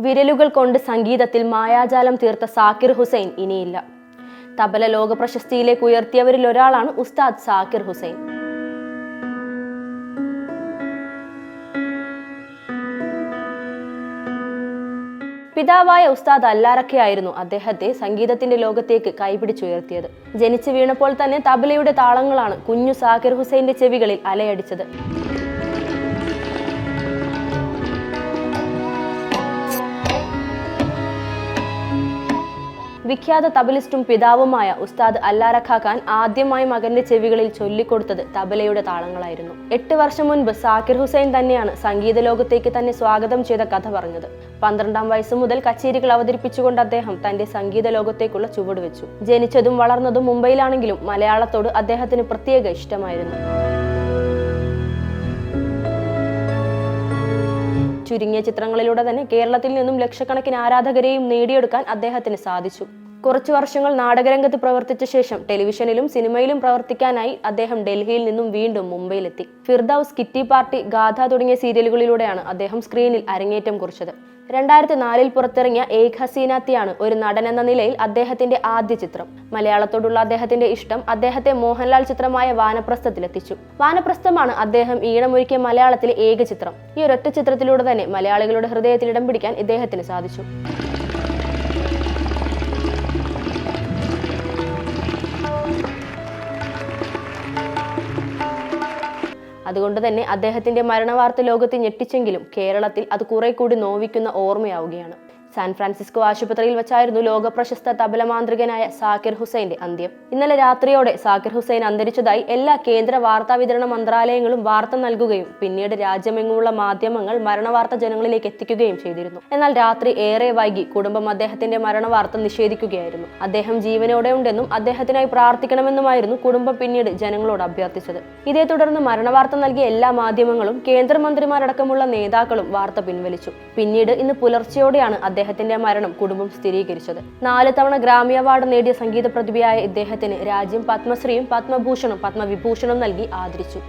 വിരലുകൾ കൊണ്ട് സംഗീതത്തിൽ മായാജാലം തീർത്ത സാക്കിർ ഹുസൈൻ ഇനിയില്ല. തബല ലോക പ്രശസ്തിയിലേക്ക് ഉയർത്തിയവരിൽ ഒരാളാണ് ഉസ്താദ് സാക്കിർ ഹുസൈൻ. പിതാവായ ഉസ്താദ് അല്ലാറക്കയായിരുന്നു അദ്ദേഹത്തെ സംഗീതത്തിന്റെ ലോകത്തേക്ക് കൈപിടിച്ചുയർത്തിയത്. ജനിച്ചു വീണപ്പോൾ തന്നെ തബലയുടെ താളങ്ങളാണ് കുഞ്ഞു സാക്കിർ ഹുസൈന്റെ ചെവികളിൽ അലയടിച്ചത്. വിഖ്യാത തബലിസ്റ്റും പിതാവുമായ ഉസ്താദ് അല്ലാറക്ക ഖാൻ ആദ്യമായി മകന്റെ ചെവികളിൽ ചൊല്ലിക്കൊടുത്തത് തബലയുടെ താളങ്ങളായിരുന്നു. 8 വർഷം മുൻപ് സാക്കിർ ഹുസൈൻ തന്നെയാണ് സംഗീത ലോകത്തേക്ക് തന്നെ സ്വാഗതം ചെയ്ത കഥ പറഞ്ഞത്. 12-ാം വയസ്സ് മുതൽ കച്ചേരികൾ അവതരിപ്പിച്ചുകൊണ്ട് അദ്ദേഹം തന്റെ സംഗീത ലോകത്തേക്കുള്ള ചുവടുവെച്ചു. ജനിച്ചതും വളർന്നതും മുംബൈയിലാണെങ്കിലും മലയാളത്തോട് അദ്ദേഹത്തിന് പ്രത്യേക ഇഷ്ടമായിരുന്നു. ചുരുങ്ങിയ ചിത്രങ്ങളിലൂടെ തന്നെ കേരളത്തിൽ നിന്നും ലക്ഷക്കണക്കിന് ആരാധകരെയും നേടിയെടുക്കാൻ അദ്ദേഹത്തിന് സാധിച്ചു. കുറച്ചു വർഷങ്ങൾ നാടകരംഗത്ത് പ്രവർത്തിച്ച ശേഷം ടെലിവിഷനിലും സിനിമയിലും പ്രവർത്തിക്കാനായി അദ്ദേഹം ഡൽഹിയിൽ നിന്നും വീണ്ടും മുംബൈയിലെത്തി. ഫിർദൌസ്, കിറ്റി പാർട്ടി, ഗാഥ തുടങ്ങിയ സീരിയലുകളിലൂടെയാണ് അദ്ദേഹം സ്ക്രീനിൽ അരങ്ങേറ്റം കുറിച്ചത്. 2004-ൽ പുറത്തിറങ്ങിയ ഏക് ഹസീനാത്തിയാണ് ഒരു നടൻ എന്ന നിലയിൽ അദ്ദേഹത്തിന്റെ ആദ്യ ചിത്രം. മലയാളത്തോടുള്ള അദ്ദേഹത്തിന്റെ ഇഷ്ടം അദ്ദേഹത്തെ മോഹൻലാൽ ചിത്രമായ വാനപ്രസ്ഥത്തിലെത്തിച്ചു. വാനപ്രസ്ഥമാണ് അദ്ദേഹം ഈണമൊരുക്കിയ മലയാളത്തിലെ ഏക ചിത്രം. ഈ ഒരൊറ്റ ചിത്രത്തിലൂടെ തന്നെ മലയാളികളുടെ ഹൃദയത്തിൽ ഇടം പിടിക്കാൻ ഇദ്ദേഹത്തിന് സാധിച്ചു. അതുകൊണ്ട് തന്നെ അദ്ദേഹത്തിന്റെ മരണവാർത്ത ലോകത്തെ ഞെട്ടിച്ചെങ്കിലും കേരളത്തിൽ അത് കുറെ കൂടി നോവിക്കുന്ന ഓർമ്മയാവുകയാണ്. സാൻ ഫ്രാൻസിസ്കോ ആശുപത്രിയിൽ വെച്ചായിരുന്നു ലോക പ്രശസ്ത തബല മാന്ത്രികനായ സാക്കിർ ഹുസൈന്റെ അന്ത്യം. ഇന്നലെ രാത്രിയോടെ സാക്കിർ ഹുസൈൻ അന്തരിച്ചതായി എല്ലാ കേന്ദ്ര വാർത്താ വിതരണ മന്ത്രാലയങ്ങളും വാർത്ത നൽകുകയും പിന്നീട് രാജ്യമെങ്ങുമുള്ള മാധ്യമങ്ങൾ മരണവാർത്ത ജനങ്ങളിലേക്ക് എത്തിക്കുകയും ചെയ്തിരുന്നു. എന്നാൽ രാത്രി ഏറെ വൈകി കുടുംബം അദ്ദേഹത്തിന്റെ മരണവാർത്ത നിഷേധിക്കുകയായിരുന്നു. അദ്ദേഹം ജീവനോടെ ഉണ്ടെന്നും അദ്ദേഹത്തിനായി പ്രാർത്ഥിക്കണമെന്നുമായിരുന്നു കുടുംബം പിന്നീട് ജനങ്ങളോട് അഭ്യർത്ഥിച്ചത്. ഇതേ തുടർന്ന് മരണവാർത്ത നൽകിയ എല്ലാ മാധ്യമങ്ങളും കേന്ദ്രമന്ത്രിമാരടക്കമുള്ള നേതാക്കളും വാർത്ത പിൻവലിച്ചു. പിന്നീട് ഇന്ന് പുലർച്ചെയോടെയാണ് അദ്ദേഹത്തിന്റെ മരണം കുടുംബം സ്ഥിരീകരിച്ചത്. 4 തവണ ഗ്രാമി അവാർഡ് നേടിയ സംഗീത പ്രതിഭയായ ഇദ്ദേഹത്തിന് രാജ്യം പത്മശ്രീയും പത്മഭൂഷണും പത്മവിഭൂഷണും നൽകി ആദരിച്ചു.